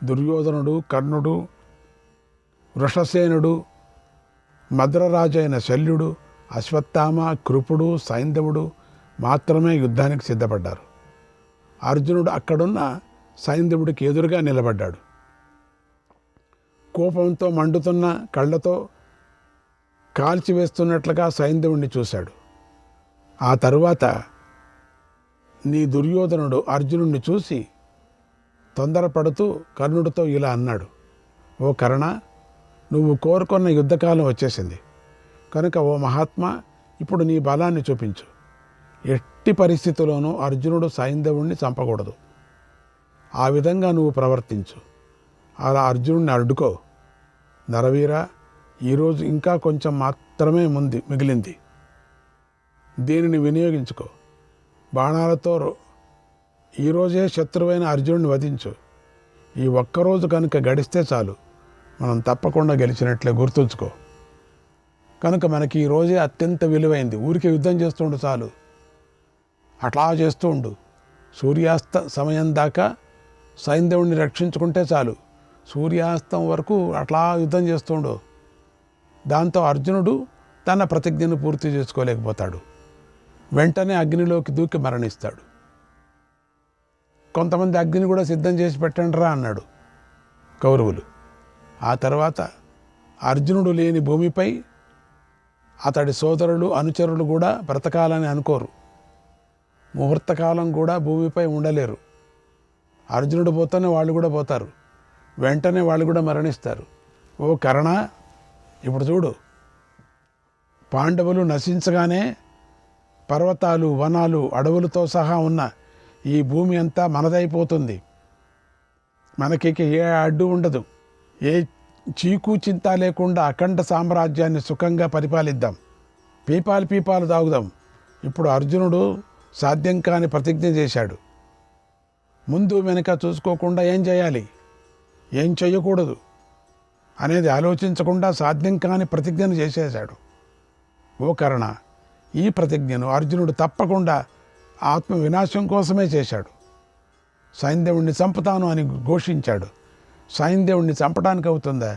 దుర్యోధనుడు, కర్ణుడు, వృషసేనుడు, మద్రరాజు అయిన శల్యుడు, అశ్వత్థామ, కృపుడు, సైంధవుడు మాత్రమే యుద్ధానికి సిద్ధపడ్డారు. అర్జునుడు అక్కడున్న సైంధవుడికి ఎదురుగా నిలబడ్డాడు. కోపంతో మండుతున్న కళ్ళతో కాల్చివేస్తున్నట్లుగా సైంధవుడిని చూశాడు. ఆ తరువాత నీ దుర్యోధనుడు అర్జునుడిని చూసి తొందరపడుతూ కర్ణుడితో ఇలా అన్నాడు, ఓ కర్ణ, నువ్వు కోరుకున్న యుద్ధకాలం వచ్చేసింది కనుక ఓ మహాత్మా, ఇప్పుడు నీ బలాన్ని చూపించు. ఎట్టి పరిస్థితుల్లోనూ అర్జునుడు సైంధవుణ్ణి చంపకూడదు. ఆ విధంగా నువ్వు ప్రవర్తించు. అలా అర్జునుడిని అడ్డుకో. నరవీర, ఈరోజు ఇంకా కొంచెం మాత్రమే మిగిలింది. దీనిని వినియోగించుకో. బాణాలతో ఈరోజే శత్రువైన అర్జునుడిని వధించు. ఈ ఒక్కరోజు కనుక గడిస్తే చాలు, మనం తప్పకుండా గెలిచినట్లే, గుర్తుంచుకో. కనుక మనకి ఈ రోజే అత్యంత విలువైంది. ఊరికే యుద్ధం చేస్తుండు చాలు, అట్లా చేస్తూ ఉండు. సూర్యాస్త సమయం దాకా సైంధవుడిని రక్షించుకుంటే చాలు. సూర్యాస్తం వరకు అట్లా యుద్ధం చేస్తుండు. దాంతో అర్జునుడు తన ప్రతిజ్ఞను పూర్తి చేసుకోలేకపోతాడు. వెంటనే అగ్నిలోకి దూకి మరణిస్తాడు. కొంతమంది అగ్నిని కూడా సిద్ధం చేసి పెట్టండి రా అన్నాడు కౌరవులు. ఆ తర్వాత అర్జునుడు లేని భూమిపై అతడి సోదరులు, అనుచరులు కూడా బ్రతకాలని అనుకోరు. ముహూర్తకాలం కూడా భూమిపై ఉండలేరు. అర్జునుడు పోతేనే వాళ్ళు కూడా పోతారు. వెంటనే వాళ్ళు కూడా మరణిస్తారు. ఓ కర్ణ, ఇప్పుడు చూడు, పాండవులు నశించగానే పర్వతాలు, వనాలు, అడవులతో సహా ఉన్న ఈ భూమి అంతా మనదైపోతుంది. మనకి ఏ అడ్డు ఉండదు. ఏ చీకు చింత లేకుండా అఖండ సామ్రాజ్యాన్ని సుఖంగా పరిపాలిద్దాం. పీపాలు తాగుదాం. ఇప్పుడు అర్జునుడు సాధ్యం కాని ప్రతిజ్ఞ చేశాడు. ముందు వెనక చూసుకోకుండా ఏం చేయాలి, ఏం చేయకూడదు అనేది ఆలోచించకుండా సాధ్యం కాని ప్రతిజ్ఞను చేసేశాడు. ఓ కర్ణ, ఈ ప్రతిజ్ఞను అర్జునుడు తప్పకుండా ఆత్మ వినాశం కోసమే చేశాడు. సైంధవుణ్ణి చంపుతాను అని ఘోషించాడు. సైంధవుణ్ణి చంపడానికి అవుతుందా?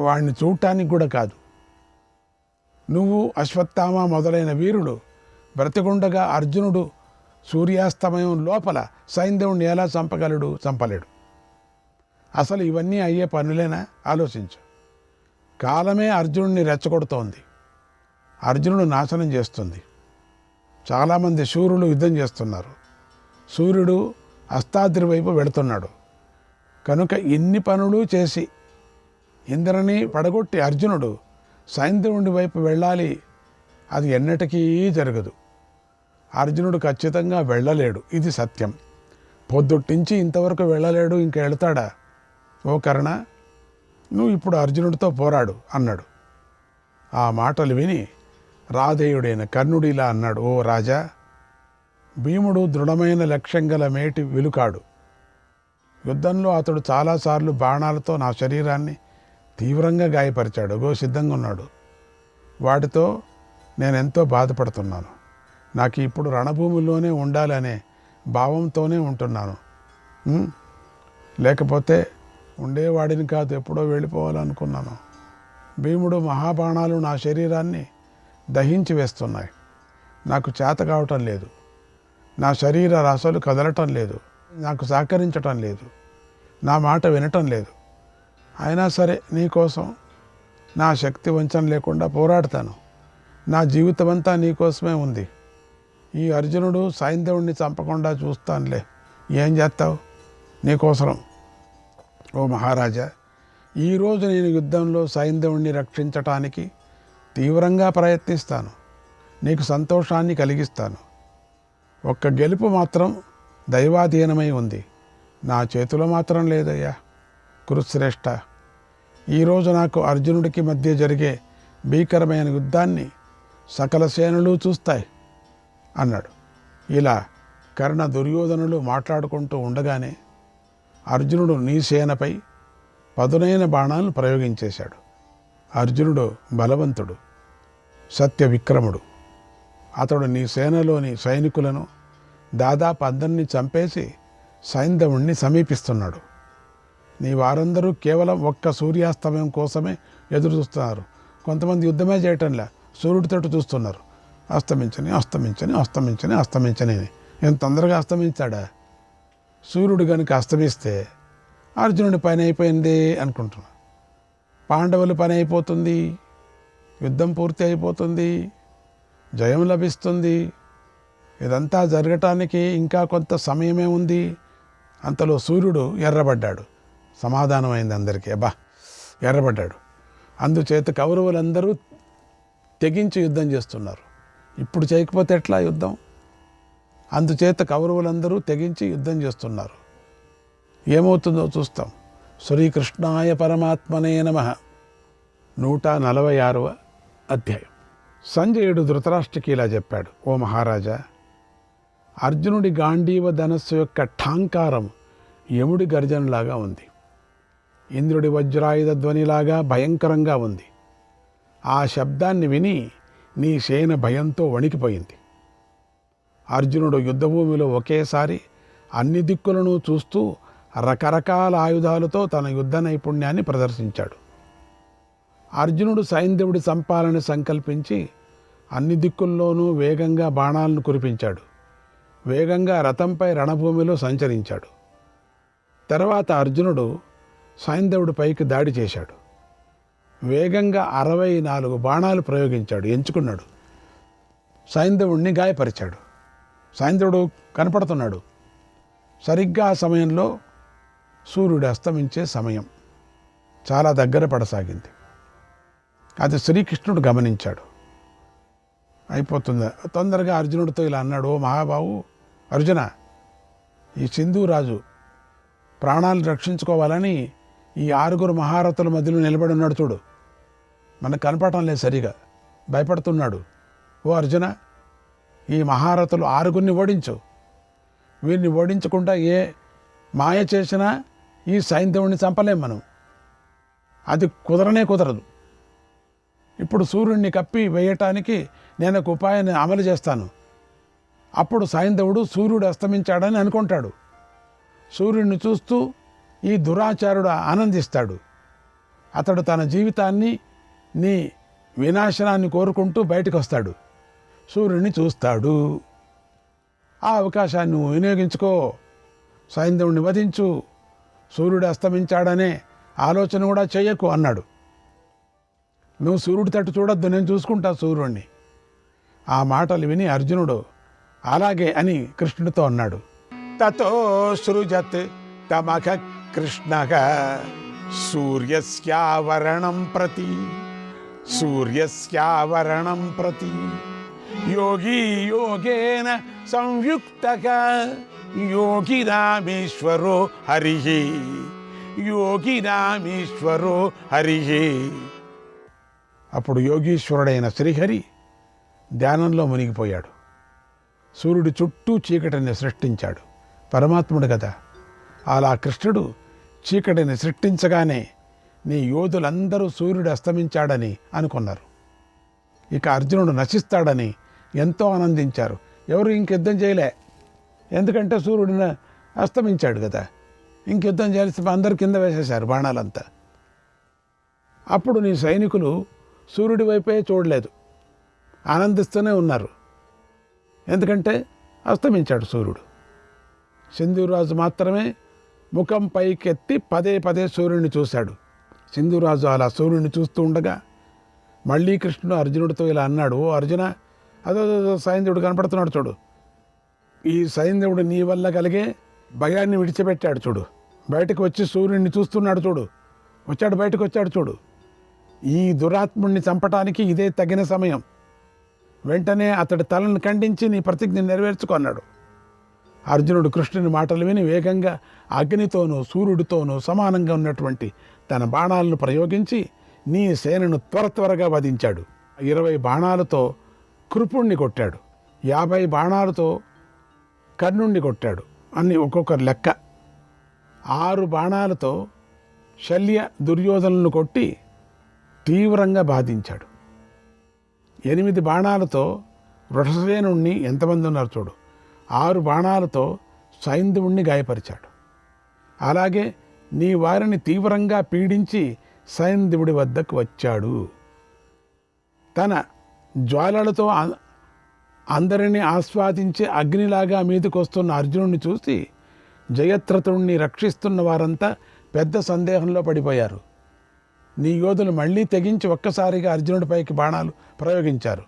వాడిని చూడటానికి కూడా కాదు. నువ్వు, అశ్వత్థామ మొదలైన వీరుడు బ్రతికుండగా అర్జునుడు సూర్యాస్తమయం లోపల సైంధవుణ్ణి ఎలా చంపగలడు? చంపలేడు. అసలు ఇవన్నీ అయ్యే పనులేనా? ఆలోచించు. కాలమే అర్జునుడిని రెచ్చగొడుతోంది. అర్జునుడు నాశనం చేస్తుంది. చాలామంది శూరులు యుద్ధం చేస్తున్నారు. సూర్యుడు అస్తాద్రి వైపు వెళుతున్నాడు. కనుక ఇన్ని పనులు చేసి ఇంద్రని పడగొట్టి అర్జునుడు సైంధవుడి వైపు వెళ్ళాలి. అది ఎన్నటికీ జరగదు. అర్జునుడు ఖచ్చితంగా వెళ్ళలేడు. ఇది సత్యం. పొద్దుట్టించి ఇంతవరకు వెళ్ళలేడు, ఇంకా వెళతాడా? ఓ కర్ణ, నువ్వు ఇప్పుడు అర్జునుడితో పోరాడు అన్నాడు. ఆ మాటలు విని రాధేయుడైన కర్ణుడు ఇలా అన్నాడు, ఓ రాజా, భీముడు దృఢమైన లక్ష్యం గల మేటి వెలుకాడు. యుద్ధంలో అతడు చాలాసార్లు బాణాలతో నా శరీరాన్ని తీవ్రంగా గాయపరిచాడు. సిద్ధంగా ఉన్నాడు. వాటితో నేనెంతో బాధపడుతున్నాను. నాకు ఇప్పుడు రణభూమిలోనే ఉండాలనే భావంతోనే ఉంటున్నాను. లేకపోతే ఉండేవాడిని కాదు, ఎప్పుడో వెళ్ళిపోవాలనుకున్నాను. భీముడు మహాబాణాలు నా శరీరాన్ని దహించి వేస్తున్నాయి. నాకు చేత కావటం లేదు. నా శరీర రసలు కదలటం లేదు. నాకు సహకరించటం లేదు. నా మాట వినటం లేదు. అయినా సరే నీకోసం నా శక్తి వంచన లేకుండా పోరాడతాను. నా జీవితం అంతా నీకోసమే ఉంది. ఈ అర్జునుడు సైంధవుణ్ణి చంపకుండా చూస్తానులే. ఏం చేస్తావు? నీకోసం. ఓ మహారాజా, ఈరోజు నేను యుద్ధంలో సైంధవుణ్ణి రక్షించటానికి తీవ్రంగా ప్రయత్నిస్తాను. నీకు సంతోషాన్ని కలిగిస్తాను. ఒక్క గెలుపు మాత్రం దైవాధీనమై ఉంది. నా చేతిలో మాత్రం లేదయ్యా. కురుశ్రేష్ఠ, ఈరోజు నాకు అర్జునుడికి మధ్య జరిగే భీకరమైన యుద్ధాన్ని సకల సేనలు చూస్తాయి అన్నాడు. ఇలా కర్ణ, దుర్యోధనులు మాట్లాడుకుంటూ ఉండగానే అర్జునుడు నీ సేనపై పదునైన బాణాలను ప్రయోగించేశాడు. అర్జునుడు బలవంతుడు, సత్య విక్రముడు. అతడు నీ సేనలోని సైనికులను దాదాపు అందరినీ చంపేసి సైంధవుణ్ణి సమీపిస్తున్నాడు. నీ వారందరూ కేవలం ఒక్క సూర్యాస్తమయం కోసమే ఎదురు చూస్తున్నారు. కొంతమంది యుద్ధమే చేయటంలా, సూర్యుడితోటి చూస్తున్నారు. అస్తమించని అస్తమించని అస్తమించని అస్తమించని. ఎంత తొందరగా అస్తమించాడా? సూర్యుడు కనుక అస్తమిస్తే అర్జునుడి పని అయిపోయింది అనుకుంటున్నా. పాండవుల పని అయిపోతుంది, యుద్ధం పూర్తి అయిపోతుంది, జయం లభిస్తుంది. ఇదంతా జరగటానికి ఇంకా కొంత సమయమే ఉంది. అంతలో సూర్యుడు ఎర్రబడ్డాడు. సమాధానమైంది అందరికీ. అబ్బా, ఎర్రబడ్డాడు. అందుచేత కౌరవులందరూ తెగించి యుద్ధం చేస్తున్నారు. ఇప్పుడు చేయకపోతే ఎట్లా యుద్ధం? అందుచేత కౌరవులందరూ తెగించి యుద్ధం చేస్తున్నారు. ఏమవుతుందో చూస్తాం. శ్రీకృష్ణాయ పరమాత్మనే నమః. 146వ అధ్యాయం. సంజయుడు ధృతరాష్ట్రకి ఇలా చెప్పాడు: ఓ మహారాజా, అర్జునుడి గాంధీవ ధనస్సు యొక్క ఠాంకారం యముడి గర్జనలాగా ఉంది. ఇంద్రుడి వజ్రాయుధ ధ్వనిలాగా భయంకరంగా ఉంది. ఆ శబ్దాన్ని విని నీ సేన భయంతో వణికిపోయింది. అర్జునుడు యుద్ధభూమిలో ఒకేసారి అన్ని దిక్కులను చూస్తూ రకరకాల ఆయుధాలతో తన యుద్ధ నైపుణ్యాన్ని ప్రదర్శించాడు. అర్జునుడు సైంధవుడి చంపాలని సంకల్పించి అన్ని దిక్కుల్లోనూ వేగంగా బాణాలను కురిపించాడు. వేగంగా రథంపై రణభూమిలో సంచరించాడు. తర్వాత అర్జునుడు సైంధవుడి పైకి దాడి చేశాడు. వేగంగా 64 బాణాలు ప్రయోగించాడు, ఎంచుకున్నాడు. సైంధవుడిని గాయపరిచాడు. సైంధవుడు కనపడుతున్నాడు. సరిగ్గా ఆ సమయంలో సూర్యుడు అస్తమించే సమయం చాలా దగ్గర పడసాగింది. అది శ్రీకృష్ణుడు గమనించాడు. అయిపోతుంది తొందరగా అర్జునుడితో ఇలా అన్నాడు: ఓ మహాబాబు అర్జున, ఈ సింధు రాజు ప్రాణాలు రక్షించుకోవాలని ఈ 6 మహారథుల మధ్యలో నిలబడి ఉన్నాడు చూడు. మనకు కనపడటం లేదు, సరిగా భయపడుతున్నాడు. ఓ అర్జున, ఈ మహారథులు 6 ఓడించు. వీరిని ఓడించకుండా ఏ మాయ చేసినా ఈ సైంధవుడిని చంపలేం మనం. అది కుదరనే కుదరదు. ఇప్పుడు సూర్యుడిని కప్పి వేయటానికి నేను ఒక ఉపాయాన్ని అమలు చేస్తాను. అప్పుడు సైంధవుడు సూర్యుడు అస్తమించాడని అనుకుంటాడు. సూర్యుడిని చూస్తూ ఈ దురాచారుడు ఆనందిస్తాడు. అతడు తన జీవితాన్ని నీ వినాశనాన్ని కోరుకుంటూ బయటకు వస్తాడు. సూర్యుడిని చూస్తాడు. ఆ అవకాశాన్ని నువ్వు వినియోగించుకో. సైంధవుడిని వధించు. సూర్యుడు అస్తమించాడనే ఆలోచన కూడా చెయ్యకు అన్నాడు. నువ్వు సూర్యుడి తట్టు చూడొద్దు, నేను చూసుకుంటా సూర్యుడిని. ఆ మాటలు విని అర్జునుడు అలాగే అని కృష్ణుడితో అన్నాడు. తతో సృజత్ తమః కృష్ణః సూర్యస్యావరణం ప్రతి యోగీ యోగేన సంయుక్తః యోగినామీశ్వరో హరిః. అప్పుడు యోగీశ్వరుడైన శ్రీహరి ధ్యానంలో మునిగిపోయాడు. సూర్యుడి చుట్టూ చీకటిని సృష్టించాడు. పరమాత్ముడు కదా. అలా కృష్ణుడు చీకటిని సృష్టించగానే నీ యోధులందరూ సూర్యుడు అస్తమించాడని అనుకున్నారు. ఇక అర్జునుడు నశిస్తాడని ఎంతో ఆనందించారు. ఎవరు ఇంక యుద్ధం చేయలే, ఎందుకంటే సూర్యుడిని అస్తమించాడు కదా. ఇంక యుద్ధం చేయాల్సి అందరు కింద వేసేశారు బాణాలంతా. అప్పుడు నీ సైనికులు సూర్యుడి వైపే చూడలేదు, ఆనందిస్తూనే ఉన్నారు. ఎందుకంటే అస్తమించాడు సూర్యుడు. సింధురాజు మాత్రమే ముఖం పైకెత్తి పదే సూర్యుడిని చూశాడు. సింధురాజు అలా సూర్యుడిని చూస్తూ ఉండగా మళ్ళీ కృష్ణుడు అర్జునుడితో ఇలా అన్నాడు: ఓ అర్జున, అదో సైంధవుడు కనపడుతున్నాడు చూడు. ఈ సైంధవుడు నీ వల్ల కలిగే భయాన్ని విడిచిపెట్టాడు చూడు. బయటకు వచ్చి సూర్యుడిని చూస్తున్నాడు చూడు. బయటకు వచ్చాడు చూడు. ఈ దురాత్ముడిని చంపటానికి ఇదే తగిన సమయం. వెంటనే అతడి తలను ఖండించి నీ ప్రతిజ్ఞ నెరవేర్చుకున్నాడు. అర్జునుడు కృష్ణుని మాటలు విని వేగంగా అగ్నితోనూ సూర్యుడితోనూ సమానంగా ఉన్నటువంటి తన బాణాలను ప్రయోగించి నీ సేనను త్వరగా వధించాడు. 20 బాణాలతో కృపుణ్ణి కొట్టాడు. 50 బాణాలతో కర్ణుణ్ణి కొట్టాడు. అన్ని ఒక్కొక్కరు లెక్క. 6 బాణాలతో శల్య దుర్యోధనులను కొట్టి తీవ్రంగా బాధించాడు. 8 బాణాలతో వృషసేనుణ్ణి, ఎంతమంది ఉన్నారు చూడు. 6 బాణాలతో సైంధవుణ్ణి గాయపరిచాడు. అలాగే నీ వారిని తీవ్రంగా పీడించి సైంధవుడి వద్దకు వచ్చాడు. తన జ్వాలలతో అందరినీ ఆస్వాదించే అగ్నిలాగా మీదకొస్తున్న అర్జునుడిని చూసి జయత్రథుణ్ణి రక్షిస్తున్న వారంతా పెద్ద సందేహంలో పడిపోయారు. నీ యోధులు మళ్ళీ తెగించి ఒక్కసారిగా అర్జునుడిపైకి బాణాలు ప్రయోగించారు.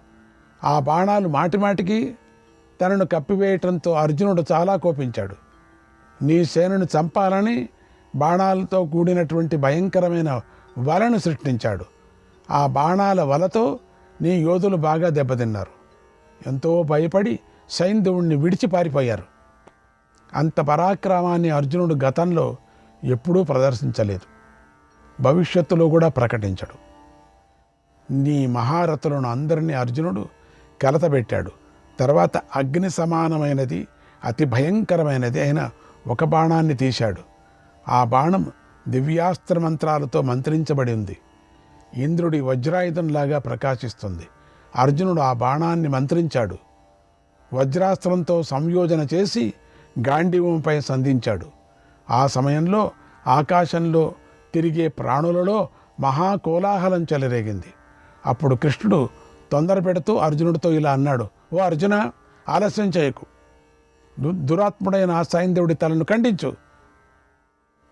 ఆ బాణాలు మాటిమాటికి తనను కప్పివేయటంతో అర్జునుడు చాలా కోపించాడు. నీ సేనను చంపాలని బాణాలతో కూడినటువంటి భయంకరమైన వలను సృష్టించాడు. ఆ బాణాల వలతో నీ యోధులు బాగా దెబ్బతిన్నారు. ఎంతో భయపడి సైంధవుణ్ణి విడిచి పారిపోయారు. అంత పరాక్రమాన్ని అర్జునుడు గతంలో ఎప్పుడూ ప్రదర్శించలేదు, భవిష్యత్తులో కూడా ప్రకటించడు. నీ మహారథులను అందరినీ అర్జునుడు కలతబెట్టాడు. తర్వాత అగ్ని సమానమైనది అతి భయంకరమైనది అయిన ఒక బాణాన్ని తీశాడు. ఆ బాణం దివ్యాస్త్ర మంత్రాలతో మంత్రించబడి ఉంది. ఇంద్రుడి వజ్రాయుధంలాగా ప్రకాశిస్తుంది. అర్జునుడు ఆ బాణాన్ని మంత్రించాడు. వజ్రాస్త్రంతో సంయోజన చేసి గాంధీవంపై సంధించాడు. ఆ సమయంలో ఆకాశంలో తిరిగే ప్రాణులలో మహాకోలాహలం చెలరేగింది. అప్పుడు కృష్ణుడు తొందర పెడుతూ అర్జునుడితో ఇలా అన్నాడు, ఓ అర్జున, ఆలస్యం చేయకు. దురాత్ముడైన ఆ సైంధవుడి తలను ఖండించు.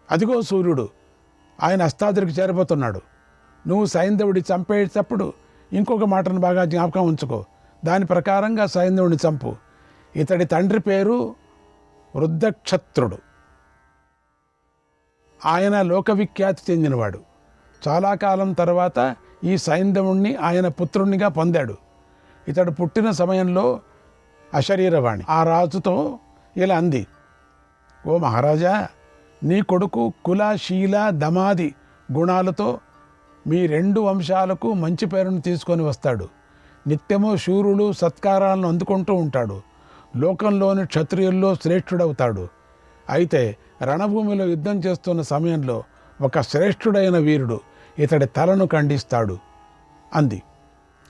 అదిగో సూర్యుడు ఆయన అస్తాద్రికి చేరిపోతున్నాడు. నువ్వు సైంధవుడి చంపేటప్పుడు ఇంకొక మాటను బాగా జ్ఞాపకం ఉంచుకో. దాని ప్రకారంగా సైంధవుడిని చంపు. ఇతడి తండ్రి పేరు వృద్ధక్షత్రుడు. ఆయన లోకవిఖ్యాతి చెందినవాడు. చాలా కాలం తర్వాత ఈ సైంధవుణ్ణి ఆయన పుత్రుణ్ణిగా పొందాడు. ఇతడు పుట్టిన సమయంలో అశరీరవాణి ఆ రాజుతో ఇలా అంది, ఓ మహారాజా, నీ కొడుకు కుల, శీల, దమాది గుణాలతో మీ 2 వంశాలకు మంచి పేరును తీసుకొని వస్తాడు. నిత్యము శూరులు సత్కారాలను అందుకుంటూ ఉంటాడు. లోకంలోని క్షత్రియుల్లో శ్రేష్ఠుడవుతాడు. అయితే రణభూమిలో యుద్ధం చేస్తున్న సమయంలో ఒక శ్రేష్ఠుడైన వీరుడు ఇతడి తలను ఖండిస్తాడు అంది.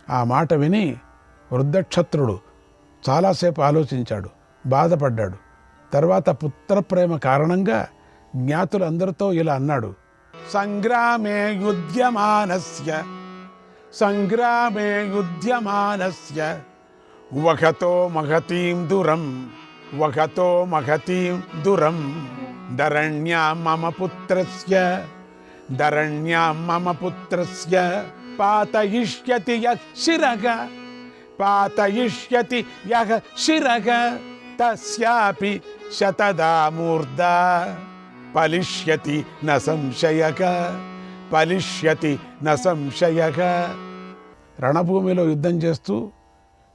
ఆ మాట విని వృద్ధక్షత్రుడు చాలాసేపు ఆలోచించాడు, బాధపడ్డాడు. తర్వాత పుత్రప్రేమ కారణంగా జ్ఞాతులందరితో ఇలా అన్నాడు, సంగ్రామే యుధ్యమానస్య వహతో మహతీం దురం ధరణ్యాం మమ పుత్రస్య పాతయిష్యతి యః శిరః తస్యాపి శతదా మూర్ధా పలిష్యతి న సంశయః. రణభూమిలో యుద్ధం చేస్తూ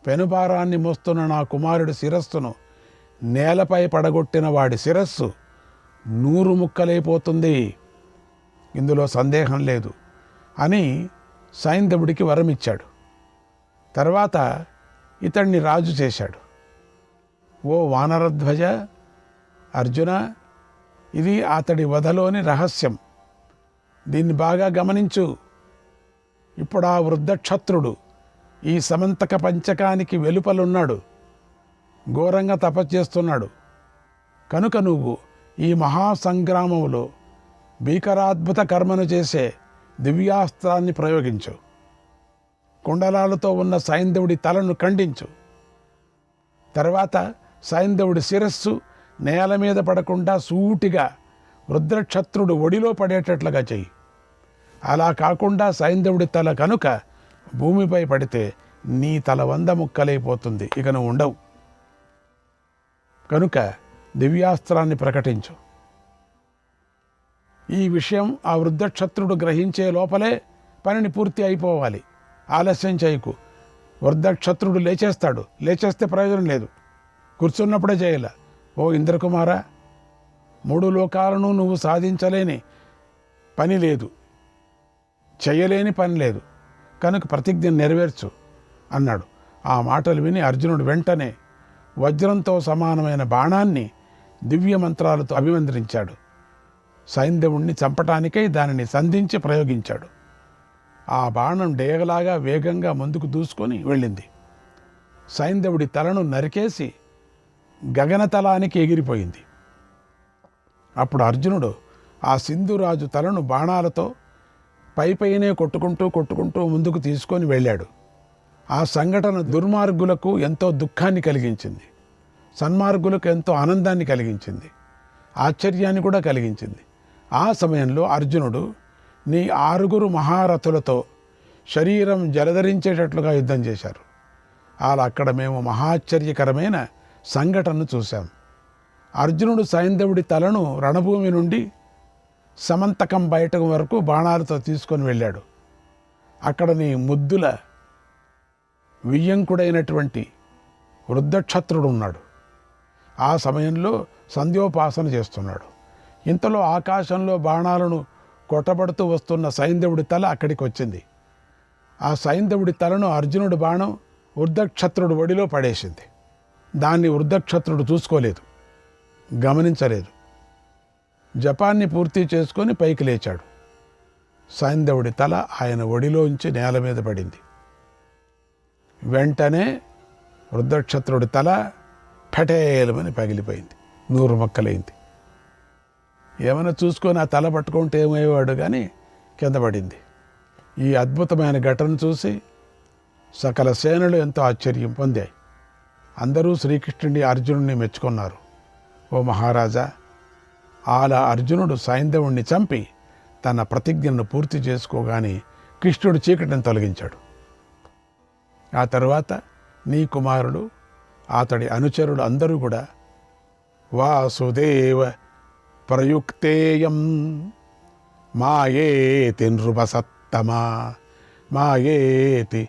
పెనుభారాన్ని మోస్తున్న నా కుమారుడి శిరస్సును నేలపై పడగొట్టిన వాడి శిరస్సు 100 ముక్కలైపోతుంది, ఇందులో సందేహం లేదు అని సైంధవుడికి వరమిచ్చాడు. తర్వాత ఇతడిని రాజు చేశాడు. ఓ వానరధ్వజ, అర్జున, ఇది అతడి వధలోని రహస్యం. దీన్ని బాగా గమనించు. ఇప్పుడు ఆ వృద్ధక్షత్రుడు ఈ సమంతక పంచకానికి వెలుపలున్నాడు, ఘోరంగా తపస్సు చేస్తున్నాడు. కనుక నువ్వు ఈ మహాసంగ్రామంలో భీకరాద్భుత కర్మను చేసే దివ్యాస్త్రాన్ని ప్రయోగించు. కుండలాలతో ఉన్న సైంధవుడి తలను ఖండించు. తర్వాత సైంధవుడి శిరస్సు నేల మీద పడకుండా సూటిగా వృద్ధక్షత్రుడు ఒడిలో పడేటట్లుగా చెయ్యి. అలా కాకుండా సైంధవుడి తల కనుక భూమిపై పడితే నీ తల 100 ముక్కలైపోతుంది, ఇక నువ్వు ఉండవు. కనుక దివ్యాస్త్రాన్ని ప్రకటించు. ఈ విషయం ఆ వృద్ధక్షత్రుడు గ్రహించే లోపలే పనిని పూర్తి అయిపోవాలి. ఆలస్యం చేయకు. వృద్ధక్షత్రుడు లేచేస్తాడు. లేచేస్తే ప్రయోజనం లేదు, కూర్చున్నప్పుడే చేయాల. ఓ ఇంద్రకుమార, 3 లోకాలను నువ్వు సాధించలేని పని లేదు, చేయలేని పని లేదు, కనుక ప్రతిజ్ఞ నెరవేర్చు అన్నాడు. ఆ మాటలు విని అర్జునుడు వెంటనే వజ్రంతో సమానమైన బాణాన్ని దివ్య మంత్రాలతో అభిమంత్రించాడు. సైంధవుణ్ణి చంపటానికై దానిని సంధించి ప్రయోగించాడు. ఆ బాణం డేగలాగా వేగంగా ముందుకు దూసుకొని వెళ్ళింది. సైంధవుడి తలను నరికేసి గగనతలానికి ఎగిరిపోయింది. అప్పుడు అర్జునుడు ఆ సింధురాజు తలను బాణాలతో పైనే కొట్టుకుంటూ ముందుకు తీసుకొని వెళ్ళాడు. ఆ సంఘటన దుర్మార్గులకు ఎంతో దుఃఖాన్ని కలిగించింది, సన్మార్గులకు ఎంతో ఆనందాన్ని కలిగించింది, ఆశ్చర్యాన్ని కూడా కలిగించింది. ఆ సమయంలో అర్జునుడు నీ 6 మహారథులతో శరీరం జలధరించేటట్లుగా యుద్ధం చేశారు. అలా అక్కడ మేము మహాశ్చర్యకరమైన సంఘటనను చూశాం. అర్జునుడు సైంధవుడి తలను రణభూమి నుండి సమంతకం బయటకు వరకు బాణాలతో తీసుకొని వెళ్ళాడు. అక్కడ నీ ముద్దుల వియ్యంకుడైనటువంటి వృద్ధక్షత్రుడు ఉన్నాడు. ఆ సమయంలో సంధ్యోపాసన చేస్తున్నాడు. ఇంతలో ఆకాశంలో బాణాలను కొట్టబడుతూ వస్తున్న సైంధవుడి తల అక్కడికి వచ్చింది. ఆ సైంధవుడి తలను అర్జునుడి బాణం వృద్ధక్షత్రుడు ఒడిలో పడేసింది. దాన్ని వృద్ధక్షత్రుడు చూసుకోలేదు, గమనించలేదు. జపాన్ని పూర్తి చేసుకొని పైకి లేచాడు. సైంధవుడి తల ఆయన ఒడిలోంచి నేల మీద పడింది. వెంటనే వృద్ధక్షత్రుడి తల ఫటేలమని పగిలిపోయింది, 100 ముక్కలైంది. ఏమైనా చూసుకొని ఆ తల పట్టుకుంటే ఏమయ్యేవాడు, కానీ కింద పడింది. ఈ అద్భుతమైన ఘటన చూసి సకల సేనలు ఎంతో ఆశ్చర్యం పొందాయి. అందరూ శ్రీకృష్ణుని అర్జునుడిని మెచ్చుకున్నారు. ఓ మహారాజా, అలా అర్జునుడు సైంధవుణ్ణి చంపి తన ప్రతిజ్ఞను పూర్తి చేసుకోగానే కృష్ణుడు చీకటిని తొలగించాడు. ఆ తర్వాత నీ కుమారుడు, అతడి అనుచరులు అందరూ కూడా వాసుదేవ ప్రయుక్తేయం మాయేతి నృపసత్తమా మాయేతి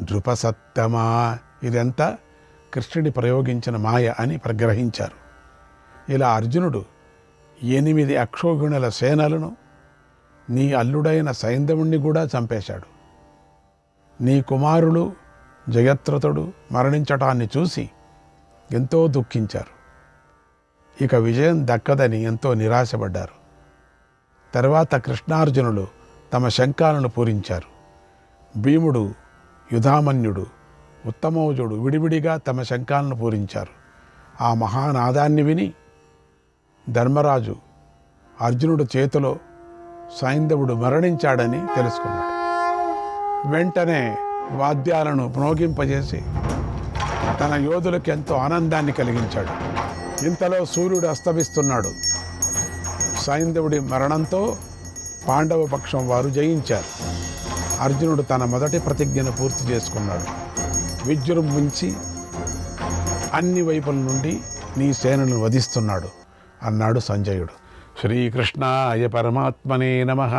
నృపసత్తమా, ఇదంతా కృష్ణుడి ప్రయోగించిన మాయ అని ప్రగ్రహించారు. ఇలా అర్జునుడు 8 అక్షోహిణుల సేనలను, నీ అల్లుడైన సైంధవుణ్ణి కూడా చంపేశాడు. నీ కుమారులు జయత్రథుడు మరణించటాన్ని చూసి ఎంతో దుఃఖించారు. ఇక విజయం దక్కదని ఎంతో నిరాశపడ్డారు. తర్వాత కృష్ణార్జునులు తమ శంఖాలను పూరించారు. భీముడు, యుధామన్యుడు, ఉత్తమౌజుడు విడివిడిగా తమ శంఖాలను పూరించారు. ఆ మహానాదాన్ని విని ధర్మరాజు అర్జునుడు చేతిలో సైంధవుడు మరణించాడని తెలుసుకున్నాడు. వెంటనే వాద్యాలను మ్రోగింపజేసి తన యోధులకు ఎంతో ఆనందాన్ని కలిగించాడు. ఇంతలో సూర్యుడు అస్తమిస్తున్నాడు. సైంధవుడి మరణంతో పాండవ పక్షం వారు జయించారు. అర్జునుడు తన మొదటి ప్రతిజ్ఞను పూర్తి చేసుకున్నాడు. విజృంభించి అన్ని వైపుల నుండి నీ సేనను వధిస్తున్నాడు అన్నాడు సంజయుడు. శ్రీకృష్ణాయ పరమాత్మనే నమః.